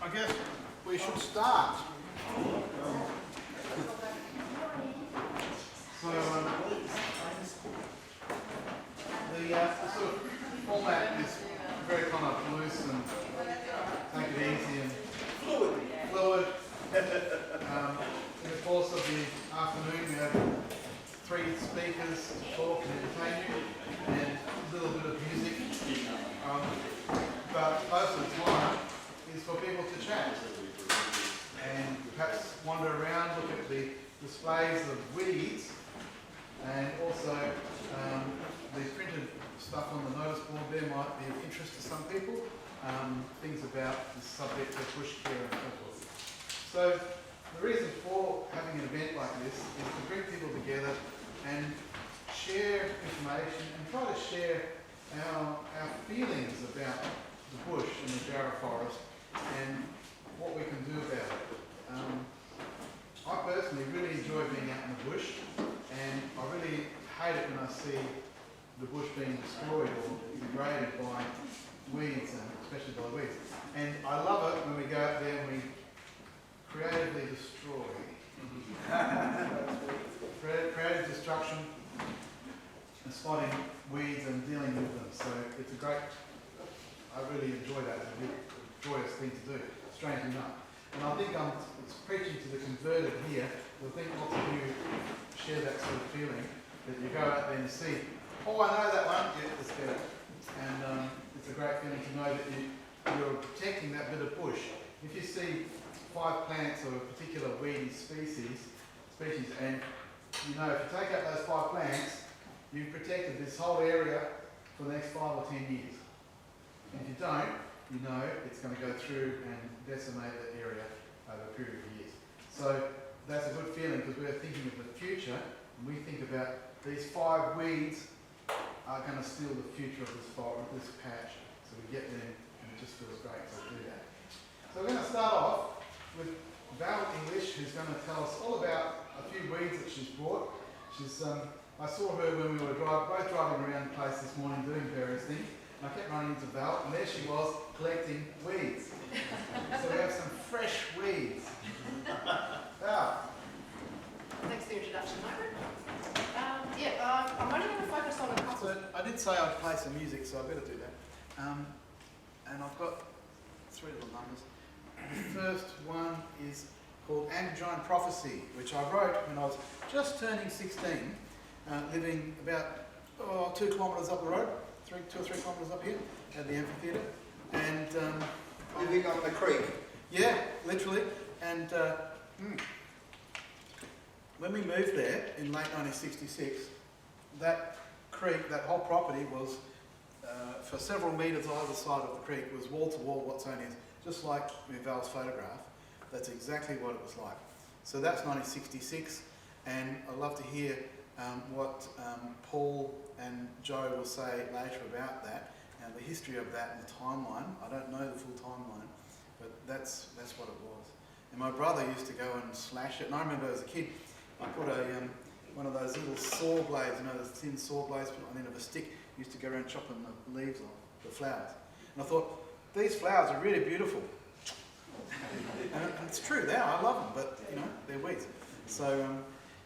I guess we should start. So, the sort of format is very kind of loose and take it easy and fluid. In the course of the afternoon, we have 3 speakers to talk and entertain you, and a little bit of music. But most of the time is for people to chat and perhaps wander around, look at the displays of weeds, and also the printed stuff on the notice board there might be of interest to some people, things about the subject of bushcare and so forth. So the reason for having an event like this is to bring people together and share information and try to share our feelings about the bush and the Jarrah forest and what we can do about it. I personally really enjoy being out in the bush, and I really hate it when I see the bush being destroyed or degraded by weeds, and especially by weeds. And I love it when we go out there and we creatively destroy. Creative destruction and spotting weeds and dealing with them. So it's a great, I really enjoy that. It's a really joyous thing to do, strangely enough. And I think it's preaching to the converted here. I think lots of you share that sort of feeling, that you go out there and see, oh, I know that one, yeah, let's get it. And it's a great feeling to know that you're protecting that bit of bush. If you see 5 plants of a particular weedy species, and you know, if you take out those 5 plants, you've protected this whole area for the next 5 or 10 years. And if you don't, you know it's going to go through and decimate that area over a period of years. So that's a good feeling, because we're thinking of the future, and we think about these 5 weeds are going to steal the future of this forest, this patch. So we get them, and it just feels great to do that. So we're going to start off with Val English, who's going to tell us all about a few weeds that she's brought. I saw her when we were both driving around the place this morning doing various things. And I kept running into Val, and there she was collecting weeds. So we have some fresh weeds. Val. Thanks for the introduction, Margaret. I'm only going to focus on a couple. So I did say I'd play some music, so I better do that. And I've got 3 little numbers. The first one is called Androgyne Prophecy, which I wrote when I was just turning 16, living about 2 kilometres up the road, 2 or 3 kilometres up here at the amphitheatre. And living on the creek. Yeah, literally. And when we moved there in late 1966, that creek, that whole property was, for several metres either side of the creek, was wall to wall Watsonians, just like in Val's photograph. That's exactly what it was like. So that's 1966, and I'd love to hear what Paul and Joe will say later about that, and the history of that and the timeline. I don't know the full timeline, but that's what it was. And my brother used to go and slash it, and I remember as a kid, I put one of those little saw blades, you know, those thin saw blades, put on the end of a stick, used to go around chopping the leaves off, the flowers. And I thought, these flowers are really beautiful. And it's true, they are, I love them, but, you know, they're weeds. So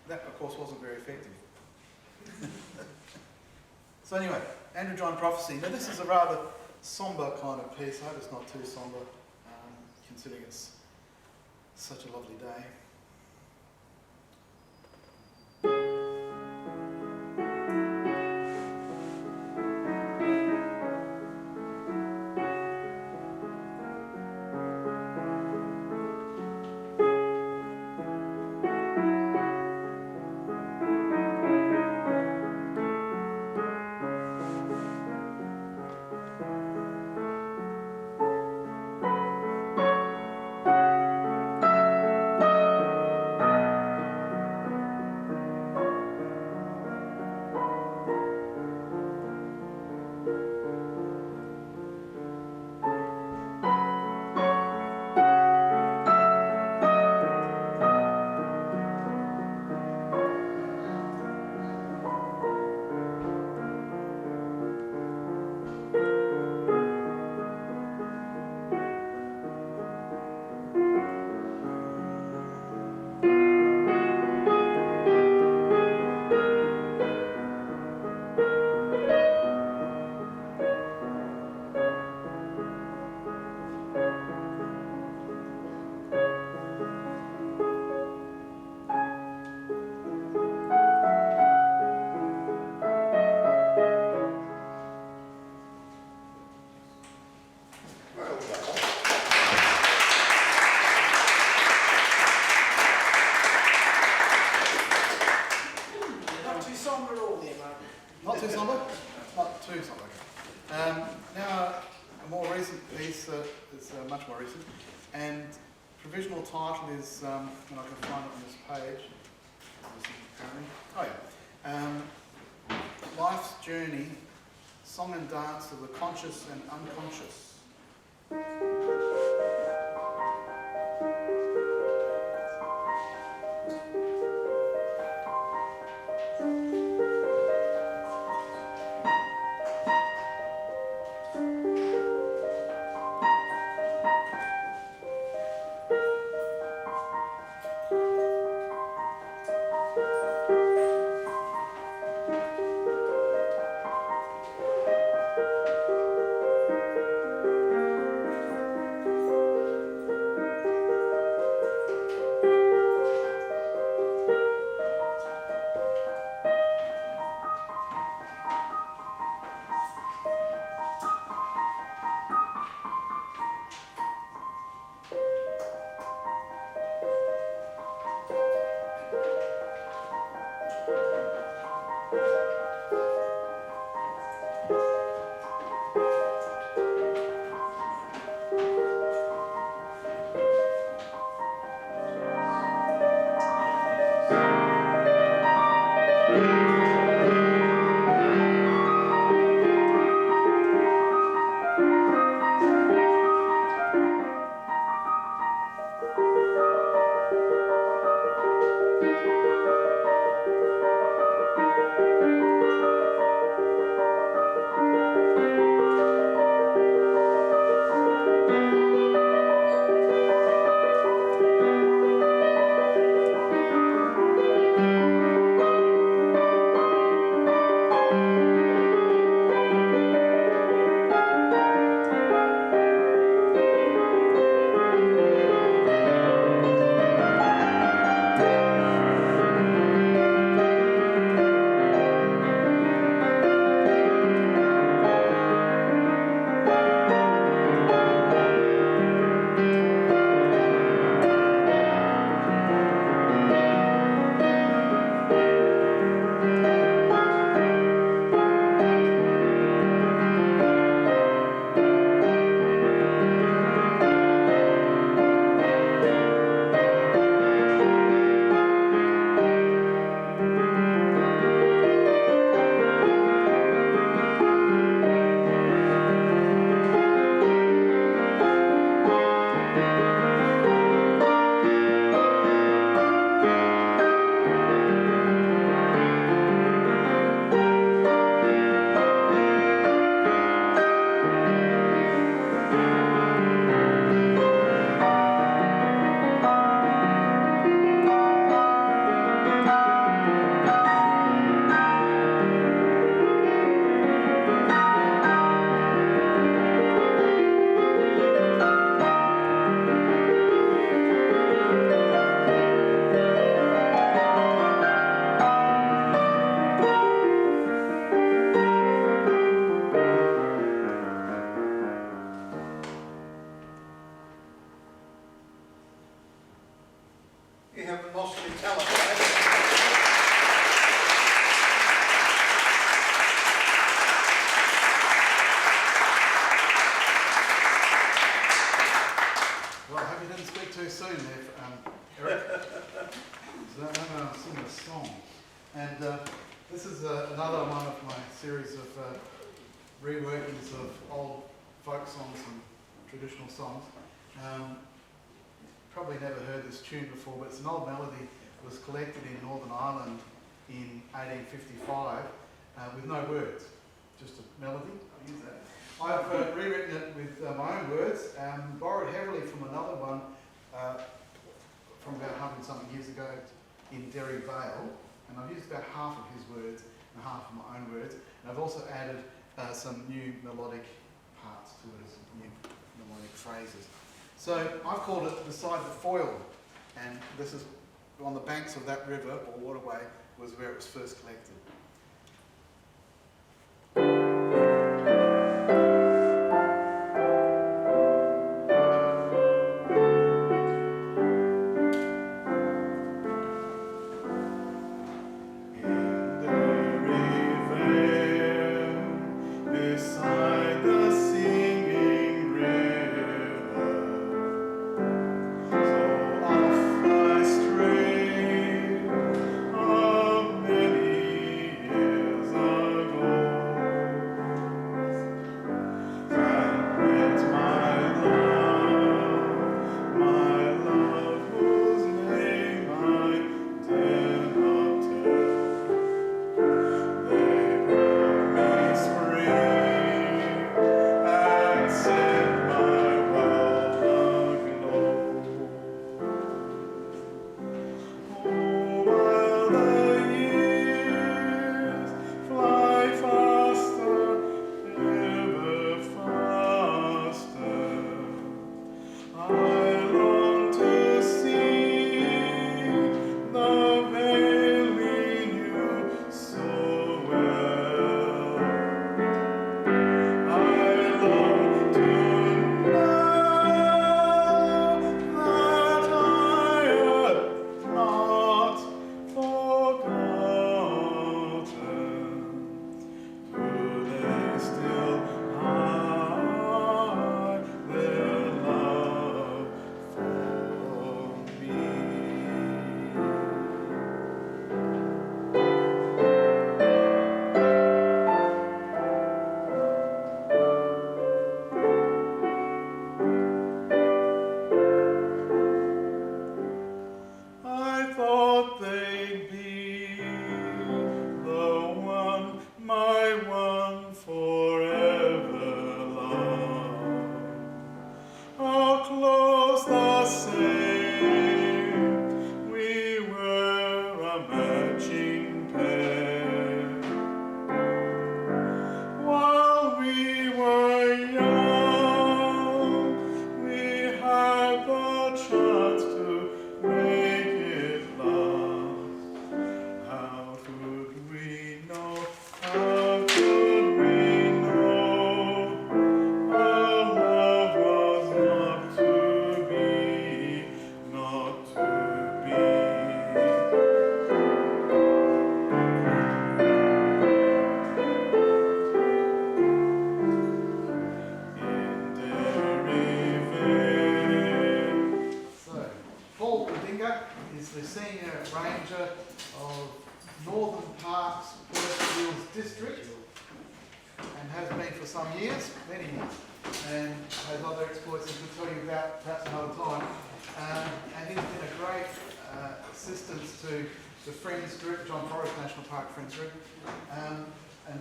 that, of course, wasn't very effective. So anyway, Androgyne Prophecy. Now this is a rather sombre kind of piece. I hope it's not too sombre, considering it's such a lovely day. more recent piece, it's much more recent, and provisional title is, and I can find it on this page, apparently. Oh yeah. Life's Journey, Song and Dance of the Conscious and Unconscious. Reworkings of old folk songs and traditional songs. Probably never heard this tune before, but it's an old melody. It was collected in Northern Ireland in 1855 with no words, just a melody. I use that. I've rewritten it with my own words, borrowed heavily from another one from about 100 something years ago in Derry Vale, and I've used about half of his words and half of my own words, and I've also added some new melodic parts to it, some new melodic phrases. So I've called it Beside the Foyle, and this is on the banks of that river or waterway was where it was first collected. Beside the singing the Senior Ranger of Northern Parks, Perth Hills District, and has been for some years, many years, and has other exploits that we'll tell you about perhaps another time. And he's been a great assistance to the Friends Group, John Forrest National Park Friends Group, and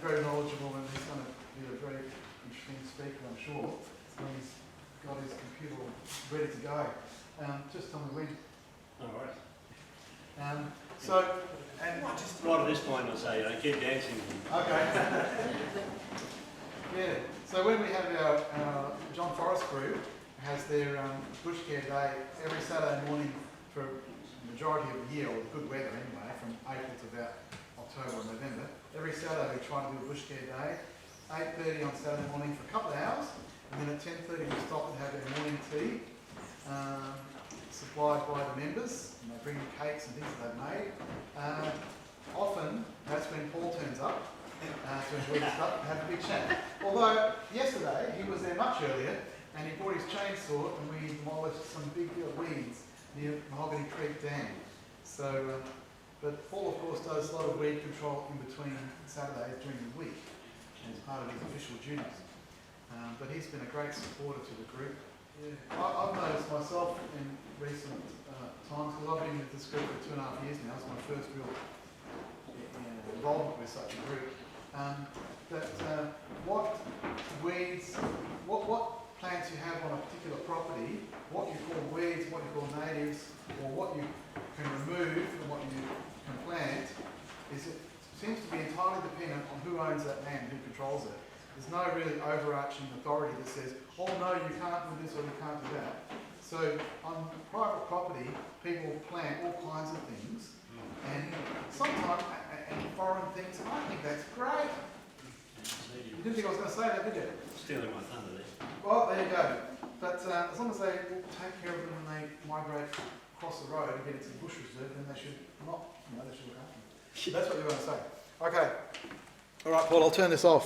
very knowledgeable, and he's going to be a very interesting speaker, I'm sure, when he's got his computer ready to go. Just tell me when. All right. Just right at this point, I'll say, keep dancing. Okay. Yeah. So when we have our John Forrest group has their Bushcare Day every Saturday morning for the majority of the year, or the good weather anyway, from April to about October or November. Every Saturday we try to do a Bushcare Day, 8:30 on Saturday morning for a couple of hours, and then at 10:30 we stop and have our morning tea, supplied by the members, and they bring cakes and things that they've made. Often that's when Paul turns up to enjoy the stuff and have a big chat. Although yesterday he was there much earlier and he brought his chainsaw and we demolished some big weeds near Mahogany Creek Dam. So, but Paul of course does a lot of weed control in between Saturdays during the week as part of his official duties. But he's been a great supporter to the group. Yeah. I've noticed myself in recent times, because I've been with this group for 2.5 years now, it's my first real involvement with such a group, that what weeds, what plants you have on a particular property, what you call weeds, what you call natives, or what you can remove and what you can plant, it seems to be entirely dependent on who owns that land, who controls it. There's no really overarching authority that says, oh no, you can't do this or you can't do that. So on private property, people plant all kinds of things, and sometimes, and foreign things, and I think that's great. You didn't think I was going to say that, did you? Stealing my thunder there. Well, there you go. But as long as they take care of them when they migrate across the road and get into the bush reserve, then they should not, they should look after them. That's what you want to say. Okay. All right, Paul, I'll turn this off.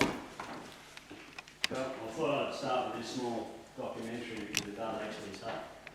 Well, I thought I'd start with this small documentary because it does actually